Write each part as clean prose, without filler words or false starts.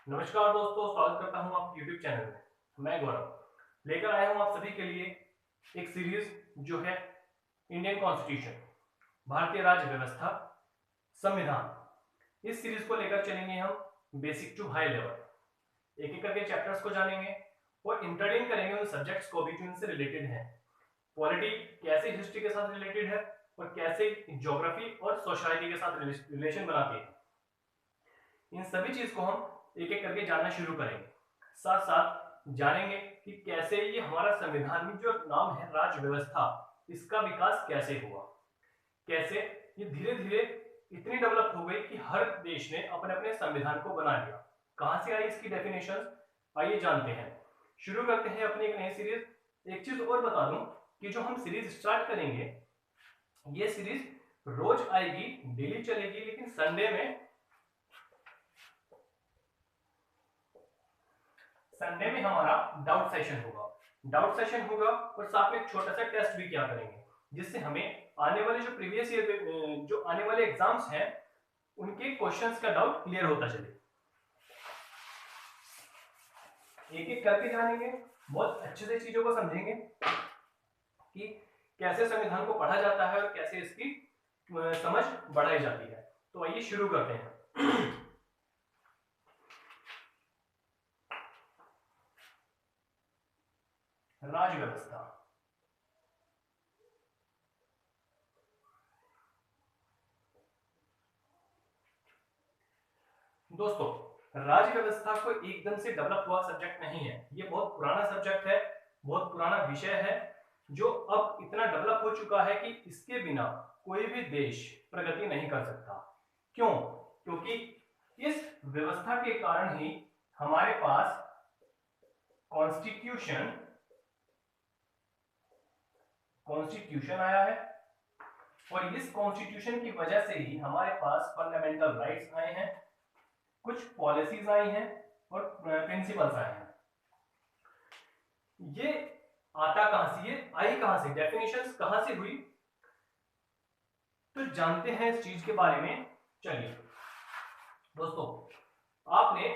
नमस्कार दोस्तों, स्वागत करता हूं आपके YouTube चैनल में। मैं गौरव लेकर आया हूं आप सभी के लिए एक सीरीज जो है इंडियन कॉन्स्टिट्यूशन, भारतीय राज्य व्यवस्था, संविधान। इस सीरीज को लेकर चलेंगे हम बेसिक टू हाई लेवल, एक एक करके चैप्टर्स को जानेंगे और इंटरलिंक करेंगे उन सब्जेक्ट्स को भी जो इनसे रिलेटेड है। पॉलिटी कैसे हिस्ट्री के साथ रिलेटेड है और कैसे ज्योग्राफी और सोशलिटी के साथ रिलेशन बनाती है, इन सभी चीज को हम एक एक करके जानना शुरू करेंगे। साथ साथ जानेंगे कि कैसे ये हमारा संविधान में जो नाम है राज्य व्यवस्था, इसका विकास कैसे हुआ, कैसे ये धीरे धीरे इतनी डेवलप हो गई कि हर देश ने अपने अपने संविधान को बना लिया। कहां से आई इसकी डेफिनेशन, आइए जानते हैं। शुरू करते हैं अपनी एक नई सीरीज। एक चीज और बता दूं कि जो हम सीरीज स्टार्ट करेंगे, ये सीरीज रोज आएगी, डेली चलेगी, लेकिन संडे में हमारा डाउट सेशन होगा और साथ में एक छोटा सा टेस्ट भी किया करेंगे, जिससे हमें आने वाले जो प्रीवियस ईयर जो आने वाले एग्जाम्स हैं उनके क्वेश्चंस का डाउट क्लियर होता चले। एक एक करके जानेंगे, बहुत अच्छे से चीजों को समझेंगे कि कैसे संविधान को पढ़ा जाता है और कैसे इसकी समझ बढ़ाई जाती है। तो आइए शुरू करते हैं। राज्य व्यवस्था। दोस्तों, राज्य व्यवस्था को एकदम से डेवलप हुआ सब्जेक्ट नहीं है, ये बहुत पुराना सब्जेक्ट है, बहुत पुराना विषय है, जो अब इतना डेवलप हो चुका है कि इसके बिना कोई भी देश प्रगति नहीं कर सकता। क्यों? क्योंकि इस व्यवस्था के कारण ही हमारे पास कॉन्स्टिट्यूशन आया है और इस कॉन्स्टिट्यूशन की वजह से ही हमारे पास फंडामेंटल राइट्स आए हैं, कुछ पॉलिसीज आई हैं और प्रिंसिपल्स आए हैं। ये आता कहां से, ये आई कहां से, डेफिनेशंस कहां से हुई, तो जानते हैं इस चीज के बारे में। चलिए दोस्तों, आपने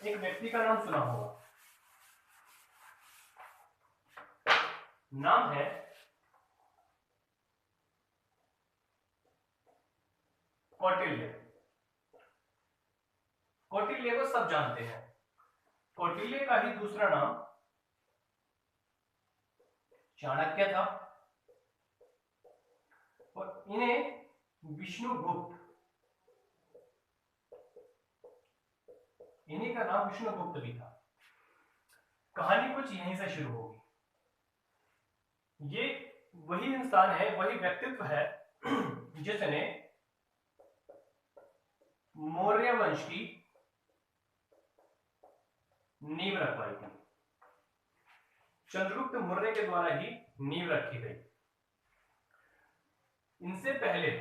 एक व्यक्ति का नाम सुना होगा, नाम है कौटिल्य। कौटिल्य को सब जानते हैं। कौटिल्य का ही दूसरा नाम चाणक्य था और इन्हें विष्णुगुप्त, इन्हीं का नाम विष्णुगुप्त भी था। कहानी कुछ यहीं से शुरू होगी। ये वही इंसान है, वही व्यक्तित्व है जिसने मौर्य वंश की नींव रखवाई थी। चंद्रगुप्त मौर्य के द्वारा ही नींव रखी गई। इनसे पहले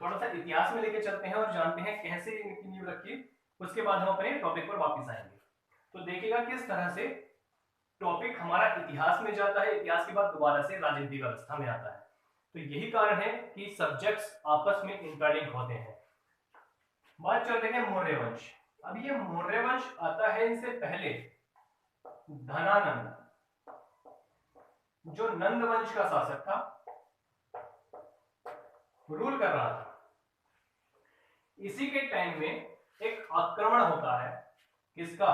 थोड़ा सा इतिहास में लेके चलते हैं और जानते हैं कैसे इनकी नींव रखी, उसके बाद हम अपने टॉपिक पर वापस आएंगे। तो देखिएगा किस तरह से टॉपिक हमारा इतिहास में जाता है, इतिहास के बाद दोबारा से राजनीतिक व्यवस्था में आता है। तो यही कारण है कि सब्जेक्ट्स आपस में इंटरलिंक होते हैं। बात चल रही है मौर्य वंश। अब ये मौर्य वंश आता है, इनसे पहले धनानंद, जो नंद वंश का शासक था, रूल कर रहा था। इसी के टाइम में एक आक्रमण होता है, किसका?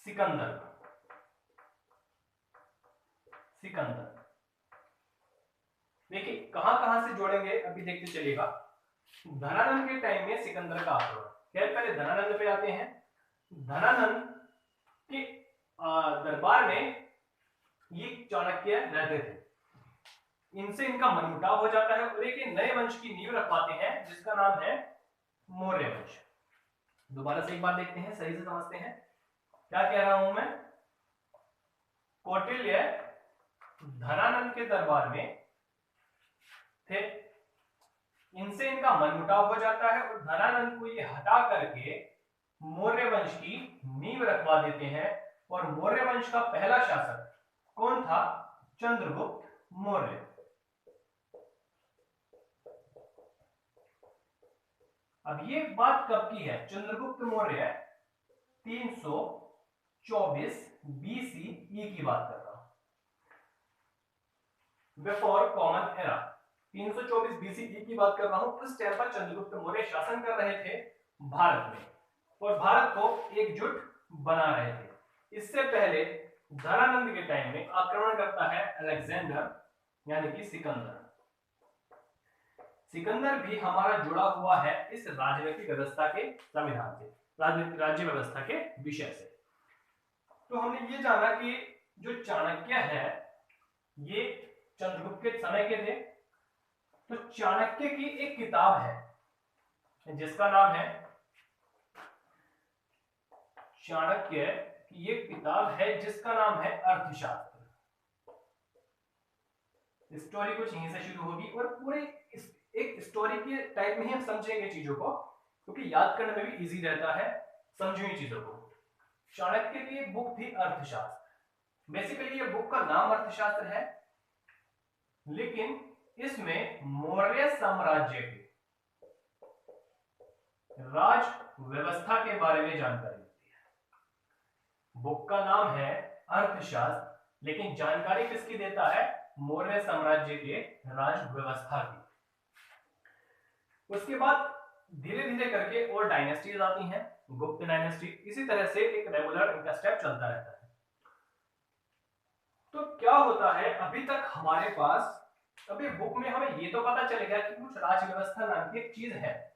सिकंदर। देखिए कहां कहां से जोड़ेंगे अभी देखते चलिएगा। धनानंद के टाइम में सिकंदर का आक्रमण, खैर पहले धनानंद पे आते हैं। धनानंद के दरबार में ये चाणक्य रहते थे, इनसे इनका मनमुटाव हो जाता है और एक नए वंश की नींव रखवाते हैं जिसका नाम है मौर्य वंश। दोबारा से एक बार देखते हैं, सही से समझते हैं क्या कह रहा हूं मैं। कौटिल्य धनानंद के दरबार में थे, इनसे इनका मनमुटाव हो जाता है और धनानंद को ये हटा करके मौर्य वंश की नींव रखवा देते हैं। और मौर्य वंश का पहला शासक कौन था? चंद्रगुप्त मौर्य। अब ये बात कब की है? चंद्रगुप्त मौर्य 324 BCE की बात कर रहा हूं, बिफोर कॉमन एरा। 324 BCE की बात कर रहा हूं। उस टाइम पर चंद्रगुप्त मौर्य शासन कर रहे थे भारत में और भारत को एकजुट बना रहे थे। इससे पहले धनानंद के टाइम में आक्रमण करता है अलेक्जेंडर यानी कि सिकंदर। सिकंदर भी हमारा जुड़ा हुआ है इस राजनीतिक व्यवस्था के संविधान से, राजनीतिक राज्य व्यवस्था के विषय से। तो हमने ये जाना कि जो चाणक्य है ये चंद्रगुप्त के समय के थे। तो चाणक्य की एक किताब है जिसका नाम है चाणक्य की एक किताब है जिसका नाम है अर्थशास्त्र। स्टोरी कुछ यहीं से शुरू होगी और पूरे एक स्टोरी के टाइप में ही हम समझेंगे चीजों को, क्योंकि याद करने में भी इजी रहता है समझी हुई चीजों को। चाणक्य की एक बुक थी अर्थशास्त्र। बेसिकली ये बुक का नाम अर्थशास्त्र है, लेकिन इसमें मौर्य साम्राज्य की राज व्यवस्था के बारे में जानकारी होती है। बुक का नाम है अर्थशास्त्र, लेकिन जानकारी किसकी देता है? मौर्य साम्राज्य के राज व्यवस्था की। उसके बाद धीरे धीरे करके और डायनेस्टीज आती हैं, गुप्त डायनेस्टी। इसी तरह से एक रेगुलर इनका स्टेप चलता रहता है। तो क्या होता है, अभी तक हमारे पास अभी बुक में हमें ये तो पता चलेगा कि कुछ राज व्यवस्था नाम की एक चीज है,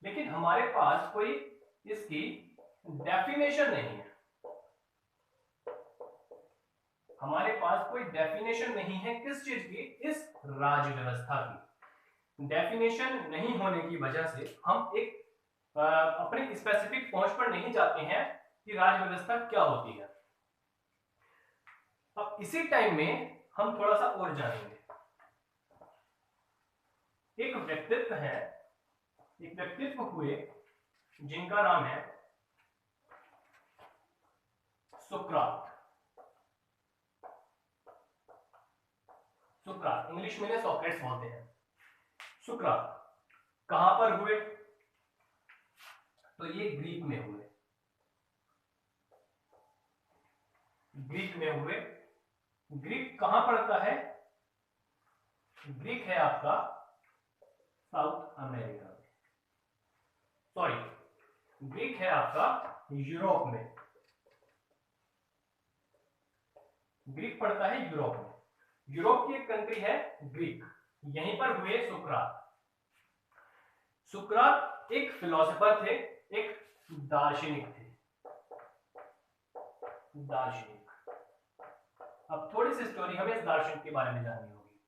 लेकिन हमारे पास कोई इसकी डेफिनेशन नहीं है। हमारे पास कोई डेफिनेशन नहीं है किस चीज की? इस राज व्यवस्था की। डेफिनेशन नहीं होने की वजह से हम एक अपने स्पेसिफिक पहुंच पर नहीं जाते हैं कि राज व्यवस्था क्या होती है। अब इसी टाइम में हम थोड़ा सा और जानेंगे। एक व्यक्तित्व हुए जिनका नाम है सुकरात। सुकरात इंग्लिश में सोक्रेट्स बोलते हैं। सुकरात कहां पर हुए? तो ये ग्रीक में हुए। ग्रीक में हुए। ग्रीक कहां पड़ता है? ग्रीक है आपका साउथ अमेरिका में, सॉरी ग्रीक है आपका यूरोप में। ग्रीक पड़ता है यूरोप में। यूरोप की एक कंट्री है ग्रीक, यहीं पर हुए सुकरात। सुकरात एक फिलोसोफर थे, एक दार्शनिक थे। दार्शनिक। अब थोड़ी सी स्टोरी हमें इस दार्शनिक के बारे में जाननी होगी।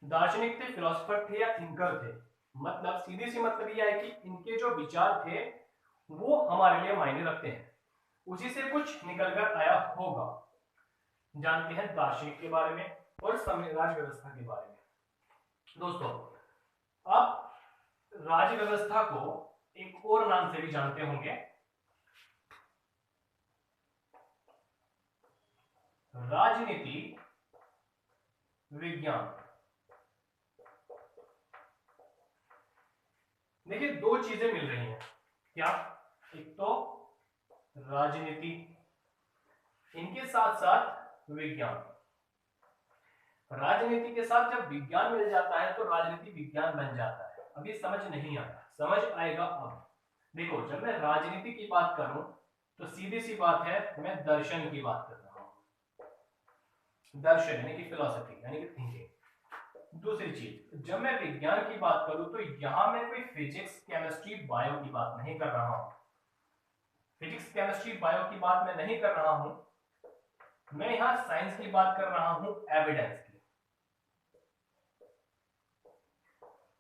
दार्शनिक थे, फिलोसोफर थे या थिंकर थे। मतलब सीधी सी मतलब यह है कि इनके जो विचार थे वो हमारे लिए मायने रखते हैं, उसी से कुछ निकलकर आया होगा। जानते हैं दार्शनिक के बारे में और राज व्यवस्था के बारे में। दोस्तों आप राज व्यवस्था को एक और नाम से भी जानते होंगे, राजनीति विज्ञान। देखिए दो चीजें मिल रही हैं। क्या? एक तो राजनीति, इनके साथ साथ विज्ञान। राजनीति के साथ जब विज्ञान मिल जाता है तो राजनीति विज्ञान बन जाता है। अभी समझ नहीं आता, समझ आएगा अब। देखो जब मैं राजनीति की बात करूं तो सीधी सी बात है, मैं दर्शन की बात कर रहा हूं। दर्शन यानी कि फिलॉसफी यानी कि थिंकिंग। दूसरी चीज, जब मैं विज्ञान की बात करूं तो यहां मैं कोई फिजिक्स केमिस्ट्री बायो की बात नहीं कर रहा हूं। फिजिक्स केमिस्ट्री बायो की बात मैं नहीं कर रहा हूं, मैं यहां साइंस की बात कर रहा हूं, एविडेंस की।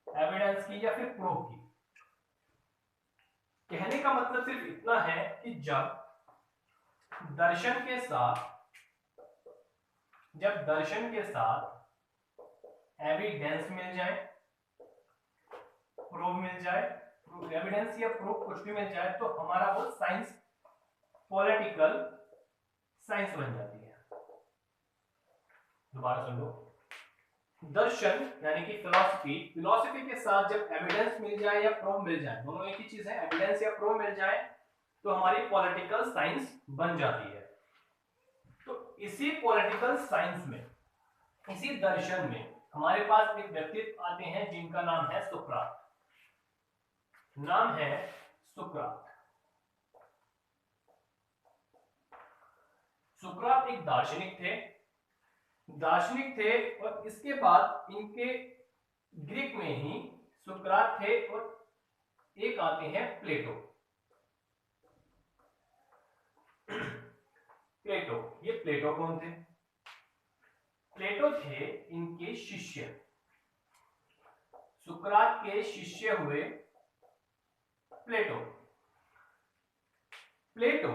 एविडेंस की या फिर प्रूफ की। कहने का मतलब सिर्फ इतना है कि जब दर्शन के साथ एविडेंस मिल जाए, प्रूफ मिल जाए, एविडेंस या प्रूफ कुछ भी मिल जाए तो हमारा वो साइंस पॉलिटिकल साइंस बन जाती है। दोबारा सुन लो, दर्शन यानी कि फिलॉसफी, फिलॉसफी के साथ जब एविडेंस मिल जाए या प्रूफ मिल जाए, दोनों एक ही चीज है, एविडेंस या प्रूफ मिल जाए तो हमारी पॉलिटिकल साइंस बन जाती है। तो इसी पॉलिटिकल साइंस में, इसी दर्शन में हमारे पास एक व्यक्तित्व आते हैं जिनका नाम है सुकरात। नाम है सुकरात। सुकरात एक दार्शनिक थे और इसके बाद इनके ग्रीक में ही सुकरात थे और एक आते हैं प्लेटो। प्लेटो, ये प्लेटो कौन थे? प्लेटो थे इनके शिष्य, सुकरात के शिष्य हुए प्लेटो। प्लेटो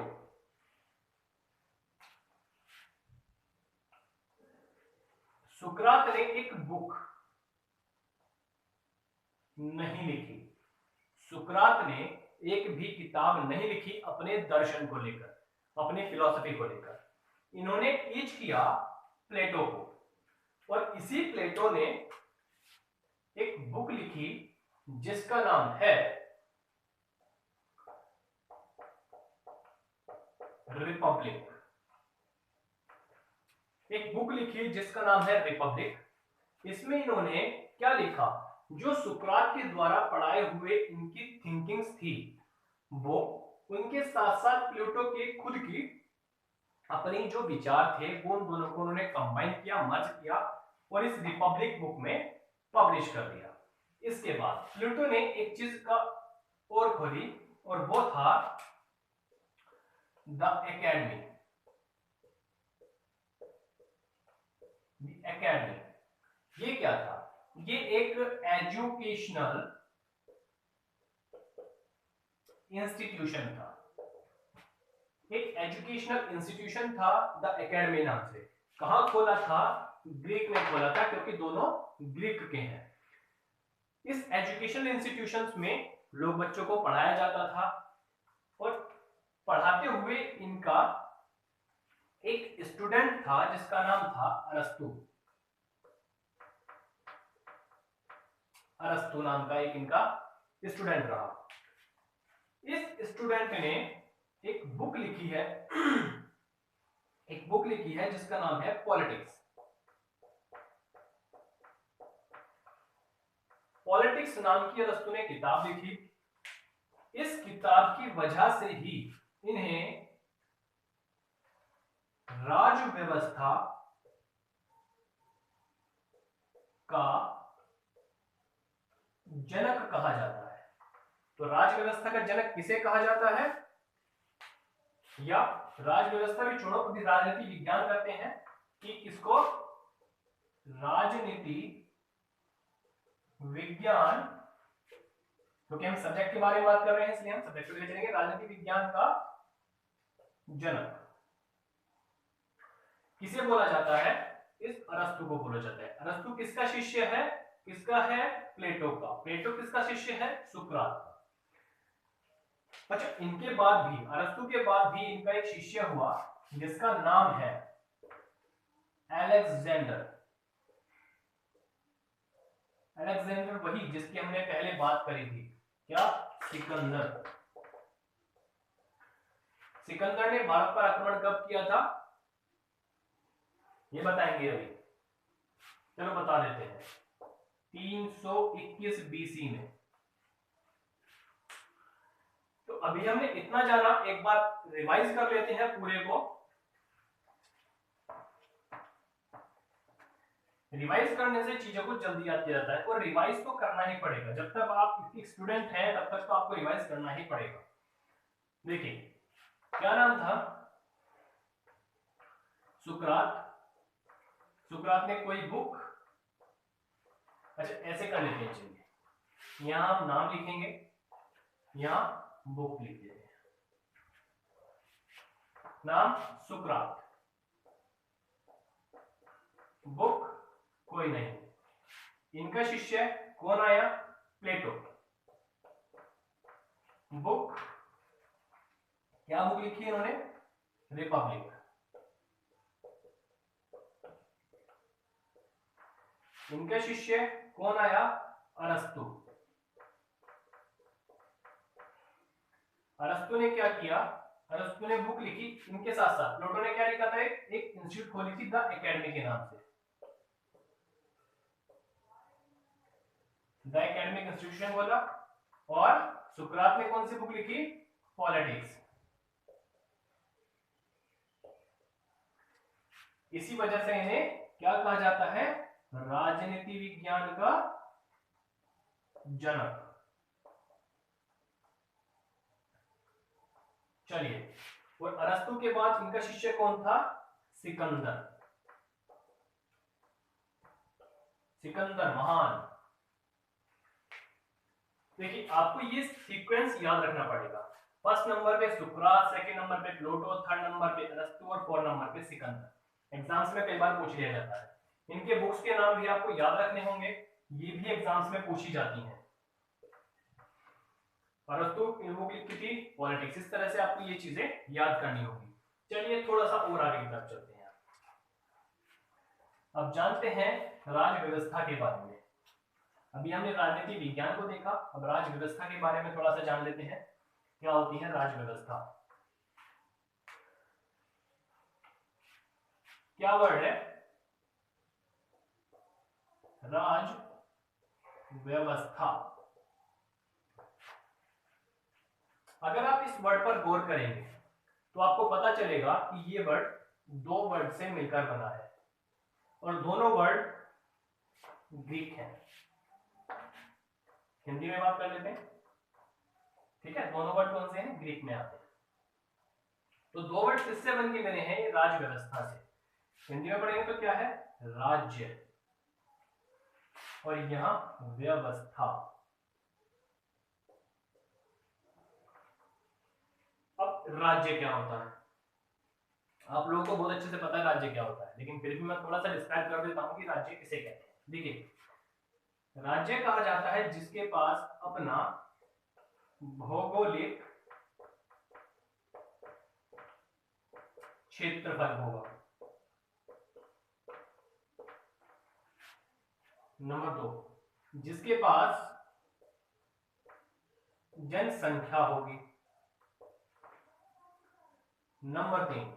सुकरात ने एक बुक नहीं लिखी, सुकरात ने एक भी किताब नहीं लिखी अपने दर्शन को लेकर, अपनी फिलॉसफी को लेकर। इन्होंने टीच किया प्लेटो को, और इसी प्लेटो ने एक बुक लिखी जिसका नाम है रिपब्लिक। एक बुक लिखी जिसका नाम है रिपब्लिक। इसमें इन्होंने क्या लिखा? जो सुकरात के द्वारा पढ़ाए हुए इनकी थिंकिंग्स थी, वो उनके साथ साथ प्लेटो के खुद की अपनी जो विचार थे वो उन दोनों को उन्होंने कंबाइन किया, मर्ज किया और इस रिपब्लिक बुक में पब्लिश कर दिया। इसके बाद प्लेटो ने एक चीज का और खोली और वो था द एकेडमी। एकेडमी ये क्या था? ये एक एजुकेशनल इंस्टीट्यूशन था, एक एजुकेशनल इंस्टीट्यूशन था द एकेडमी नाम से। कहां खोला था? ग्रीक में खोला था, क्योंकि दोनों ग्रीक के हैं। इस एजुकेशनल इंस्टीट्यूशंस में लोग बच्चों को पढ़ाया जाता था और पढ़ाते हुए इनका एक स्टूडेंट था जिसका नाम था अरस्तु। अरस्तु नाम का एक इनका स्टूडेंट रहा। इस स्टूडेंट ने एक बुक लिखी है एक बुक लिखी है जिसका नाम है पॉलिटिक्स। पॉलिटिक्स नाम की अरस्तु ने किताब लिखी। इस किताब की वजह से ही इन्हें राज व्यवस्था का जनक कहा जाता है। तो राज व्यवस्था का जनक किसे कहा जाता है? या राज व्यवस्था भी छोड़ो, अभी राजनीति विज्ञान करते हैं कि किसको? राजनीति विज्ञान, क्योंकि हम सब्जेक्ट के बारे में बात कर रहे हैं इसलिए हम सब्जेक्ट को ले चलेंगे। राजनीति विज्ञान का जनक किसे बोला जाता है? इस अरस्तु को बोला जाता है। अरस्तु किसका शिष्य है? किसका है? प्लेटो का। प्लेटो किसका शिष्य है? सुकरात का। अच्छा, इनके बाद भी, अरस्तु के बाद भी इनका एक शिष्य हुआ जिसका नाम है अलेक्जेंडर। अलेक्जेंडर वही जिसकी हमने पहले बात करी थी, क्या? सिकंदर। सिकंदर ने भारत पर आक्रमण कब किया था? ये बताएंगे अभी, चलो बता देते हैं। 321 बीसी में। तो अभी हमने इतना जाना, एक बार रिवाइज कर लेते हैं पूरे को। रिवाइज करने से चीजों को जल्दी याद किया जाता है, और रिवाइज तो करना ही पड़ेगा। जब तक आप एक स्टूडेंट हैं तब तक तो आपको रिवाइज करना ही पड़ेगा। देखिए, क्या नाम था? सुकरात। सुकरात ने कोई बुक, अच्छा ऐसे कर लेते हैं, चलिए यहां हम नाम लिखेंगे, यहां बुक लिख देते हैं। नाम सुकरात, बुक कोई नहीं। इनका शिष्य कौन आया? प्लेटो। बुक, क्या बुक लिखी इन्होंने? रिपब्लिक। इनके शिष्य कौन आया? अरस्तु। अरस्तु ने क्या किया? अरस्तु ने बुक लिखी, इनके साथ साथ प्लेटो ने क्या लिखा था? एक इंस्टीट्यूट खोली थी द एकेडमी के नाम से, द एकेडमिक इंस्टीट्यूशन बोला। और सुकरात ने कौन सी बुक लिखी? पॉलिटिक्स। इसी वजह से इन्हें क्या कहा जाता है? राजनीति विज्ञान का जनक। चलिए, और अरस्तु के बाद इनका शिष्य कौन था? सिकंदर। सिकंदर महान। देखिए, आपको ये सीक्वेंस याद रखना पड़ेगा। फर्स्ट नंबर पे सुकरात, सेकंड नंबर पे प्लेटो, थर्ड नंबर पे अरस्तु और फोर्थ नंबर पे सिकंदर। एग्जाम्स में कई बार पूछ लिया जाता है। इनके बुक्स के नाम भी आपको याद रखने होंगे, ये भी एग्जाम्स में पूछी जाती हैं। अरस्तु की बुक लिखी थी पॉलिटिक्स। इस तरह से आपको ये चीजें याद करनी होगी। चलिए थोड़ा सा और आगे की तरफ चलते हैं। अब जानते हैं राज व्यवस्था के बारे में। अभी हमने राजनीति विज्ञान को देखा, अब राज व्यवस्था के बारे में थोड़ा सा जान लेते हैं। क्या होती है राज व्यवस्था? क्या वर्ड है? राज व्यवस्था। अगर आप इस वर्ड पर गौर करेंगे तो आपको पता चलेगा कि ये वर्ड दो वर्ड से मिलकर बना है और दोनों वर्ड ग्रीक हैं। हिंदी में बात कर लेते हैं, ठीक है? दोनों वर्ड कौन से हैं? ग्रीक में आते हैं। तो दो वर्ड किससे बन के बने हैं? राज व्यवस्था से। हिंदी में पढ़ेंगे तो क्या है? राज्य, और यहां व्यवस्था। अब राज्य क्या होता है? आप लोगों को बहुत अच्छे से पता है राज्य क्या होता है, लेकिन फिर भी मैं थोड़ा सा डिस्क्राइब कर देता हूं कि राज्य किसे कहते हैं। देखिए, राज्य कहा जाता है जिसके पास अपना भौगोलिक क्षेत्रफल होगा। नंबर 2, जिसके पास जनसंख्या होगी। नंबर 3,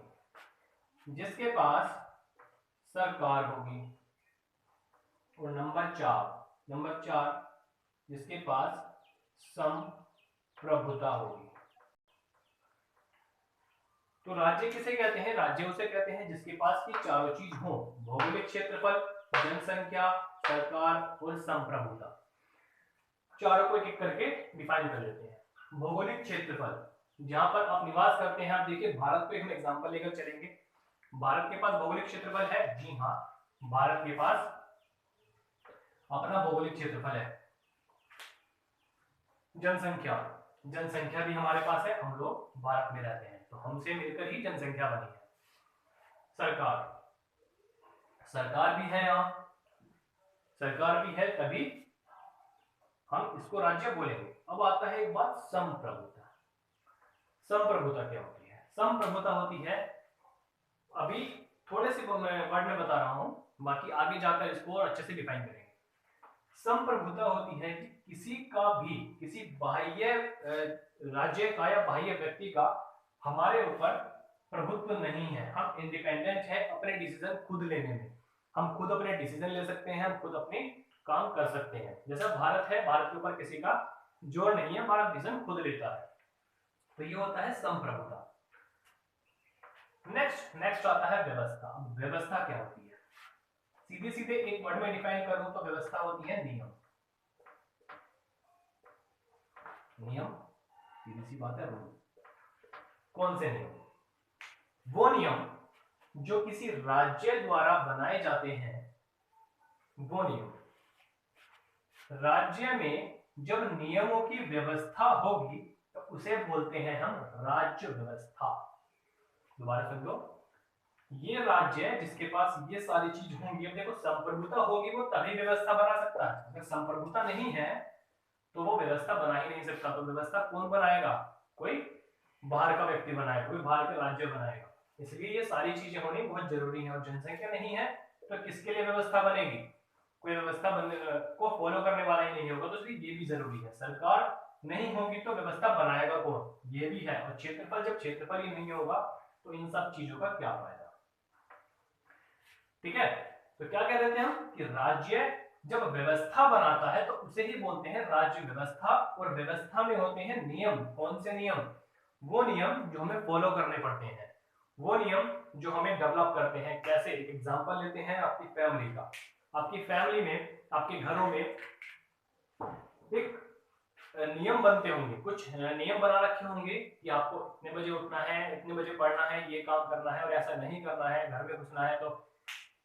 जिसके पास सरकार होगी। और नंबर 4, जिसके पास संप्रभुता होगी। तो राज्य किसे कहते हैं? राज्य उसे कहते हैं जिसके पास ये चारों चीज हो: भौगोलिक क्षेत्रफल, जनसंख्या, सरकार और संप्रभुता। चारों को एक एक करके डिफाइन कर लेते हैं। भौगोलिक क्षेत्रफल, जहां पर आप निवास करते हैं। आप देखिए, भारत को हम एग्जांपल लेकर चलेंगे। भारत के पास भौगोलिक क्षेत्रफल है? जी हाँ, भारत के पास अपना भौगोलिक क्षेत्रफल है। जनसंख्या भी हमारे पास है, हम लोग भारत में रहते हैं, तो हमसे मिलकर ही जनसंख्या बनी है। सरकार भी है, यहाँ सरकार भी है, तभी हम इसको राज्य बोलेंगे। अब आता है एक बात, संप्रभुता। संप्रभुता क्या होती है? संप्रभुता होती है, अभी थोड़े से वर्ड में बता रहा हूं, बाकी आगे जाकर इसको और अच्छे से डिफाइन करेंगे। संप्रभुता होती है कि किसी बाह्य राज्य का या बाह्य व्यक्ति का हमारे ऊपर प्रभुत्व नहीं है। हम इंडिपेंडेंट है अपने डिसीजन खुद लेने में। हम खुद अपने डिसीजन ले सकते हैं, हम खुद अपने काम कर सकते हैं। जैसा भारत है, भारत के ऊपर किसी का जोर नहीं है, भारत डिसीजन खुद लेता है। तो ये होता है संप्रभुता। नेक्स्ट आता है व्यवस्था। व्यवस्था क्या होती है? सीधे सीधे एक वर्ड में डिफाइन करूं तो व्यवस्था होती है नियम। सीधी सी बात है, रूल। कौन से नियम? वो नियम जो किसी राज्य द्वारा बनाए जाते हैं, वो नियम। राज्य में जब नियमों की व्यवस्था होगी तो उसे बोलते हैं हम राज्य व्यवस्था। दोबारा सुन लो, ये राज्य है जिसके पास ये सारी चीज होंगी। अब देखो, संप्रभुता होगी वो तभी व्यवस्था बना सकता है। अगर संप्रभुता नहीं है तो वो व्यवस्था बना ही नहीं सकता। तो व्यवस्था कौन बनाएगा? कोई बाहर का व्यक्ति बनाएगा, कोई बाहर का राज्य बनाएगा। इसलिए ये सारी चीजें होनी बहुत जरूरी है। और जनसंख्या नहीं है तो किसके लिए व्यवस्था बनेगी? कोई व्यवस्था को फॉलो करने वाला ही नहीं होगा, तो इसलिए ये भी जरूरी है। सरकार नहीं होगी तो व्यवस्था बनाएगा कौन, ये भी है। और क्षेत्रफल, जब क्षेत्रफल ही नहीं होगा तो इन सब चीजों का क्या फायदा। ठीक है, तो क्या कह देते हैं हम कि राज्य जब व्यवस्था बनाता है तो उसे ही बोलते हैं राज्य व्यवस्था। और व्यवस्था में होते हैं नियम। कौन से नियम, वो नियम जो हमें फॉलो करने पड़ते हैं, वो नियम जो हमें डेवलप करते हैं। कैसे, एक एग्जांपल लेते हैं आपकी फैमिली का। आपकी फैमिली में, आपके घरों में एक नियम बनते होंगे, कुछ नियम बना रखे होंगे कि आपको इतने बजे उठना है, इतने बजे पढ़ना है, ये काम करना है, और ऐसा नहीं करना है, घर में घुसना है तो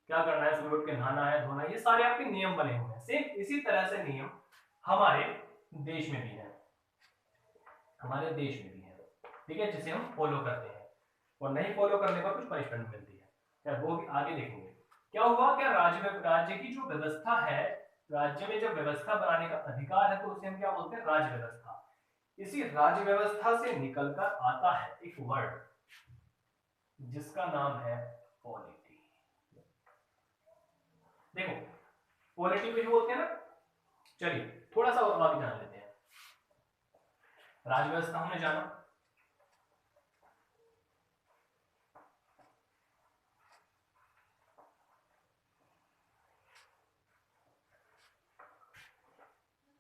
क्या करना है, सुबह उठ के नहाना है, धोना है, ये सारे आपके नियम बने हुए हैं। सेम इसी तरह से नियम हमारे देश में भी है, हमारे देश में भी है। ठीक है, जिसे हम फॉलो करते हैं, और नहीं फॉलो करने पर कुछ पनिशमेंट मिलती है, वो भी आगे देखेंगे। क्या हुआ, क्या राज्य की जो व्यवस्था है, राज्य में जब व्यवस्था बनाने का अधिकार है तो उसे हम क्या बोलते हैं, राज्य व्यवस्था। इसी राज्य व्यवस्था से निकलकर आता है एक वर्ड जिसका नाम है पॉलिटी। देखो, पॉलिटी को जो बोलते हैं ना, चलिए थोड़ा सा और आगे जान लेते हैं। राज्य व्यवस्था हमने जाना,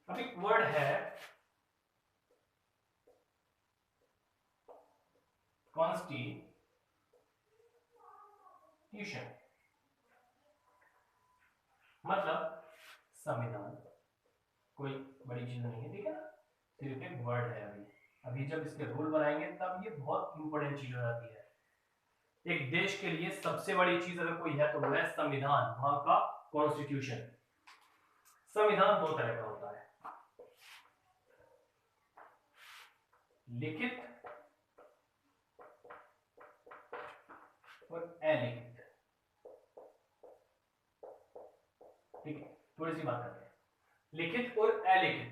अब एक वर्ड है कॉन्स्टिट्यूशन, मतलब संविधान। कोई बड़ी चीज नहीं है, ठीक है ना, सिर्फ एक वर्ड है। अभी जब इसके रूल बनाएंगे तब ये बहुत इंपॉर्टेंट चीज हो जाती है। एक देश के लिए सबसे बड़ी चीज अगर कोई है तो वो है संविधान, वहां का कॉन्स्टिट्यूशन। संविधान दो तरह का होता है, लिखित और अलिखित। ठीक है, थोड़ी सी बात करते हैं लिखित और अलिखित।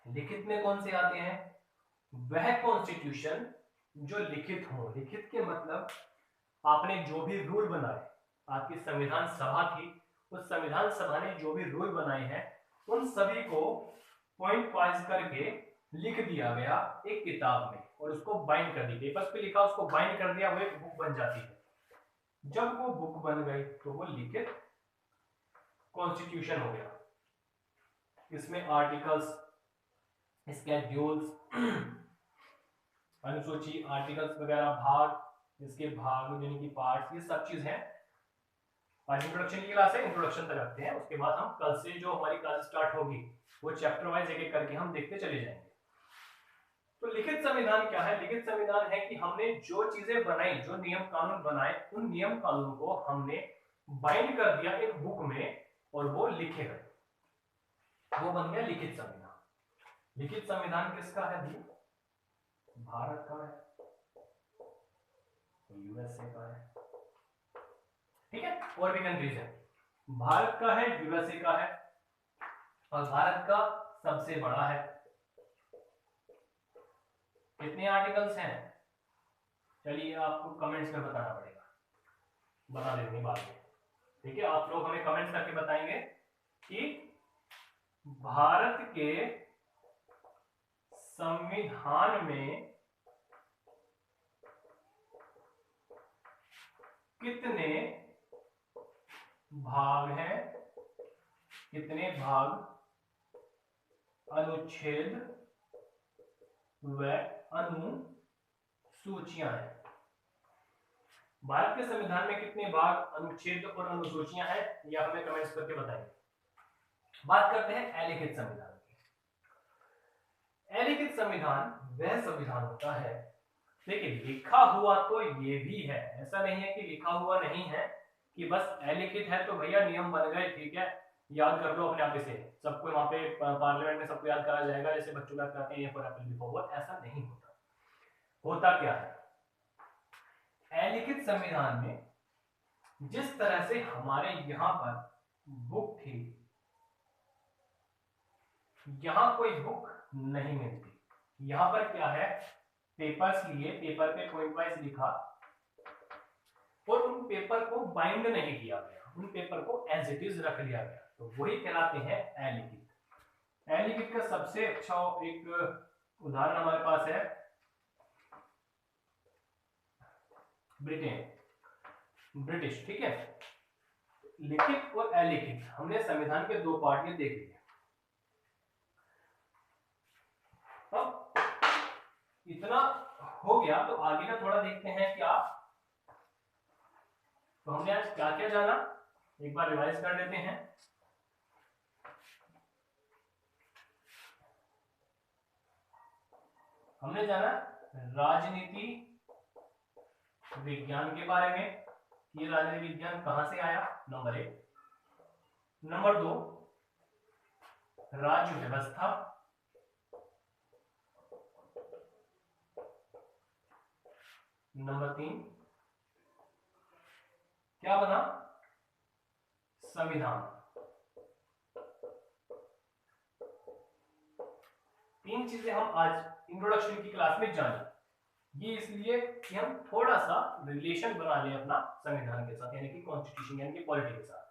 लिखित में कौन से आते हैं, वह कॉन्स्टिट्यूशन जो लिखित हो। लिखित के मतलब आपने जो भी रूल बनाए, आपकी संविधान सभा थी, उस संविधान सभा ने जो भी रूल बनाए हैं उन सभी को पॉइंट वाइज करके लिख दिया गया एक किताब में, और उसको बाइंड कर दी, पेपर्स पे लिखा, उसको बाइंड कर दिया, वो एक बुक बन जाती है। जब वो बुक बन गई तो वो लिखित कॉन्स्टिट्यूशन हो गया। इसमें आर्टिकल्स, स्केड्यूल्स, अनुसूची, आर्टिकल्स वगैरह, भाग, इसके भाग यानी कि पार्ट्स, ये सब चीज है। आज इंट्रोडक्शन की क्लास है, इंट्रोडक्शन तक रखते हैं, उसके बाद हम कल से जो हमारी क्लास स्टार्ट होगी वो चैप्टर वाइज एक एक करके हम देखते चले जाएंगे। तो लिखित संविधान क्या है, लिखित संविधान है कि हमने जो चीजें बनाई, जो नियम कानून बनाए, उन नियम कानून को हमने बाइंड कर दिया एक बुक में और वो लिखे गए, वो बन गया लिखित संविधान। लिखित संविधान किसका है भी, भारत का है, यूएसए का है, ठीक है, और भी कंट्रीज है। भारत का है, यूएसए का है, और भारत का सबसे बड़ा है। कितने आर्टिकल्स हैं, चलिए आपको कमेंट्स में बताना पड़ेगा, बता देंगे बाद में, ठीक है। आप लोग हमें कमेंट्स करके बताएंगे कि भारत के संविधान में कितने भाग हैं, कितने भाग, अनुच्छेद व अनुसूचियां हैं। भारत के संविधान में कितने भाग, अनुच्छेद और अनुसूचियां हैं, यह हमें कमेंट्स करके बताएंगे। बात करते हैं अलिखित संविधान की। अलिखित संविधान वह संविधान होता है, देखिए लिखा हुआ तो ये भी है, ऐसा नहीं है कि लिखा हुआ नहीं है, कि बस अलिखित है तो भैया नियम बन गए, ठीक है, याद कर लो अपने आप से, सबको वहां पे पार्लियामेंट में सबको याद करा जाएगा, जैसे बच्चों याद कराते हैं A for apple B for ball, ऐसा नहीं होता। होता क्या है, अलिखित संविधान में जिस तरह से हमारे यहाँ पर बुक थी, यहाँ कोई बुक नहीं मिलती। यहाँ पर क्या है, पेपर्स लिए, पेपर पे पॉइंट वाइज लिखा, और उन पेपर को बाइंड नहीं किया गया, उन पेपर को एज इट इज रख लिया गया, तो वही कहलाते हैं अलिखित। अलिखित का सबसे अच्छा एक उदाहरण हमारे पास है ब्रिटिश, ठीक है। लिखित और अलिखित, हमने संविधान के दो पार्ट में देख लिए। अब इतना हो गया, तो आगे का थोड़ा देखते हैं क्या। तो हमने आज क्या क्या जाना, एक बार रिवाइज कर लेते हैं। हमने जाना राजनीति विज्ञान के बारे में, ये राजनीति विज्ञान कहां से आया, नंबर 1। नंबर 2, राज्य व्यवस्था। नंबर 3, क्या बना, संविधान। 3 चीजें हम आज इंट्रोडक्शन की क्लास में जाने, ये इसलिए कि हम थोड़ा सा रिलेशन बना लें अपना संविधान के साथ, यानी कि कॉन्स्टिट्यूशन यानी कि पॉलिटी के साथ।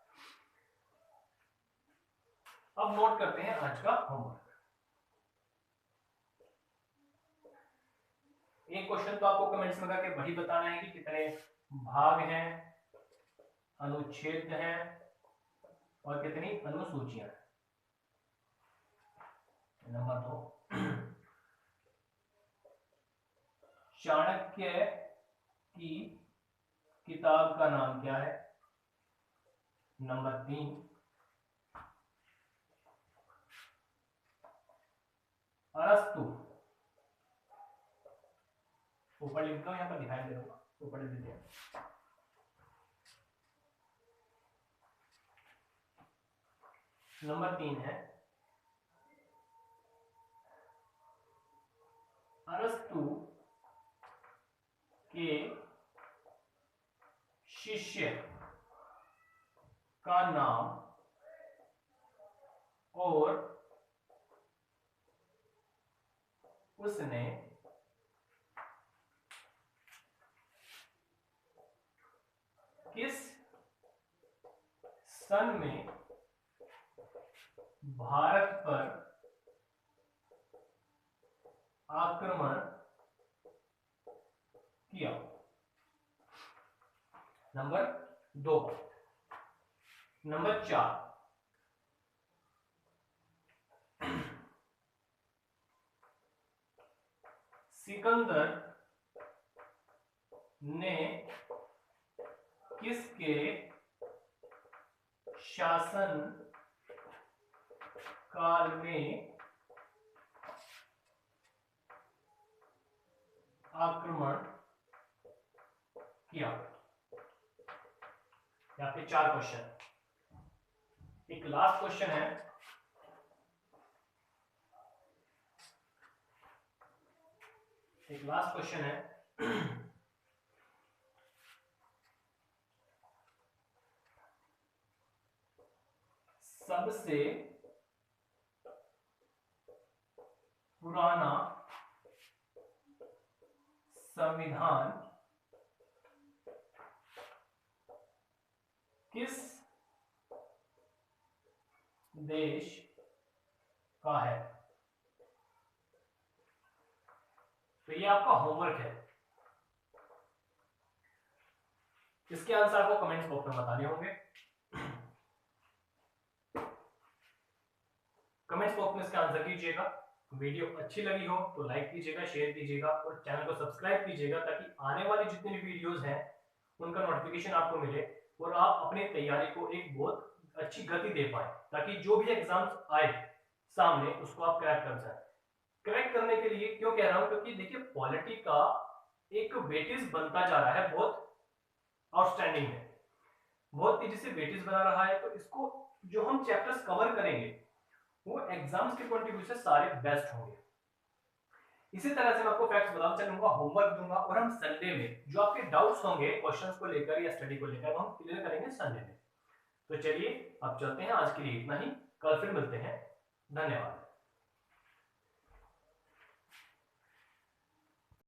अब नोट करते हैं आज का होमवर्क। एक क्वेश्चन तो आपको कमेंट्स में करके वही बताना है कि कितने भाग हैं, अनुच्छेद हैं और कितनी अनुसूचियां हैं। नंबर 2, चाणक्य की किताब का नाम क्या है। नंबर 3, अरस्तु, ऊपर लिखता हूं, यहां पर दिखाई दे रहा होगा, ऊपर लिख देते हैं। नंबर 3 है अरस्तु के शिष्य का नाम और उसने किस सन में भारत पर आक्रमण किया। नंबर 2। नंबर 4, सिकंदर ने किसके शासन काल में आक्रमण किया। यहाँ पे 4 क्वेश्चन, एक लास्ट क्वेश्चन है, एक लास्ट क्वेश्चन है। सबसे पुराना संविधान किस देश का है। तो ये आपका होमवर्क है, इसके आंसर आपको कमेंट्स बॉक्स में बताने होंगे। कमेंट्स बॉक्स में इसका आंसर कीजिएगा। वीडियो अच्छी लगी हो तो लाइक कीजिएगा, शेयर कीजिएगा और चैनल को सब्सक्राइब कीजिएगा, ताकि आने वाली जितनी भी वीडियोस हैं उनका नोटिफिकेशन आपको मिले और आप अपनी तैयारी को एक बहुत अच्छी गति दे पाए, ताकि जो भी एग्जाम्स आए सामने उसको आप क्रैक कर जाए। क्रैक करने के लिए क्यों कह रहा हूं, क्योंकि देखिए पॉलिटी का एक वेटेज बनता जा रहा है, बहुत आउटस्टैंडिंग है, बहुत तेजी से वेटेज बना रहा है। तो इसको जो हम चैप्टर्स कवर करेंगे वो एग्जाम्स के पॉइंट ऑफ व्यू से सारे बेस्ट होंगे। इसी तरह से मैं आपको फैक्ट्स बताता चलूंगा, होमवर्क दूंगा और हम संडे में जो आपके डाउट्स होंगे क्वेश्चंस को लेकर या स्टडी को लेकर वो हम क्लियर करेंगे संडे में। तो चलिए अब चलते हैं, आज के लिए इतना ही, कल फिर मिलते हैं, धन्यवाद।